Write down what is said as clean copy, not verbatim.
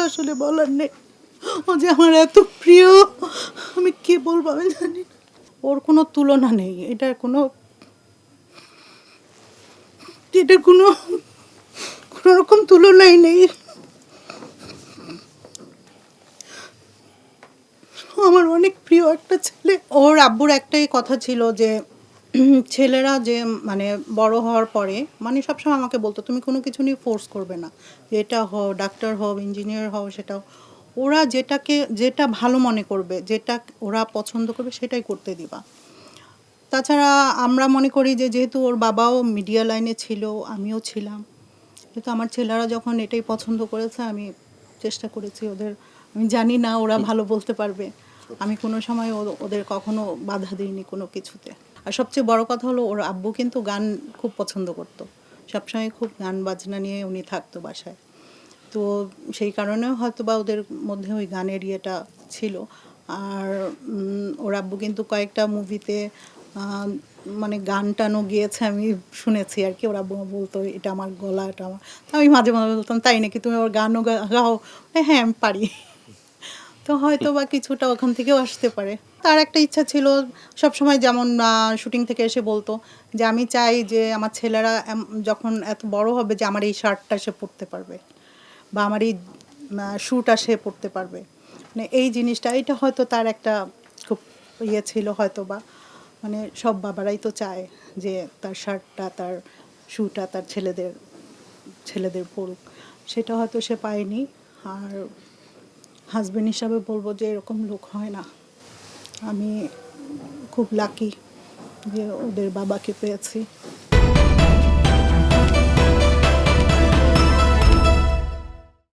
আসলে বলার নেই। ও যে আমার এত প্রিয়, আমি কি বলবো আমি জানি না। ওর কোনো তুলনা নেই, এটার কোনো কোনো রকম তুলনাই নেই। আমার অনেক প্রিয় একটা ছেলে। ওর আব্বুর একটাই কথা ছিল যে ছেলেরা যে মানে বড় হওয়ার পরে মানে সবসময় আমাকে বলতো তুমি কোনো কিছু নিয়ে ফোর্স করবে না, যে এটা হও, ডাক্তার হও, ইঞ্জিনিয়ার হও, সেটাও ওরা যেটা ভালো মনে করবে, যেটা ওরা পছন্দ করবে সেটাই করতে দিবা। তাছাড়া আমরা মনে করি যে যেহেতু ওর বাবাও মিডিয়া লাইনে ছিল, আমিও ছিলাম, কিন্তু আমার ছেলেরা যখন এটাই পছন্দ করেছে, আমি চেষ্টা করেছি ওদের, আমি জানি না ওরা ভালো বলতে পারবে, আমি কোনো সময় ওদের কখনো বাধা দিইনি কোনো কিছুতে। আর সবচেয়ে বড় কথা হলো ওর আব্বু কিন্তু গান খুব পছন্দ করতো, সবসময় খুব গান বাজনা নিয়ে উনি থাকতো বাসায়। তো সেই কারণেও হয়তো বা ওদের মধ্যে ওই গানের ইয়েটা ছিল। আর ওর আব্বু কিন্তু কয়েকটা মুভিতে মানে গান টানও গিয়েছে, আমি শুনেছি আর কি। ওর আব্বু বলতো এটা আমার গলা, এটা আমার। আমি মাঝে মাঝে বলতাম তাই নাকি, তুমি ওর গানও গাও? হ্যাঁ আমি পারি। তো হয়তো বা কিছুটা ওখান থেকেও আসতে পারে। তার একটা ইচ্ছা ছিল সবসময়, যেমন শুটিং থেকে এসে বলতো যে আমি চাই যে আমার ছেলেরা যখন এত বড় হবে যে আমার এই শার্টটা সে পরতে পারবে, বা আমার এই শ্যুটা সে পরতে পারবে। মানে এই জিনিসটা, এটা হয়তো তার একটা খুব ইয়ে ছিল হয়তো বা। মানে সব বাবারাই তো চায় যে তার শার্টটা, তার শ্যুটা তার ছেলেদের পরুক। সেটা হয়তো সে পায়নি। আর হাজবেন্ড হিসাবে বলবো যে এরকম লোক হয় না। আমি খুব লাকি যে ওদের বাবাকে পেয়েছি।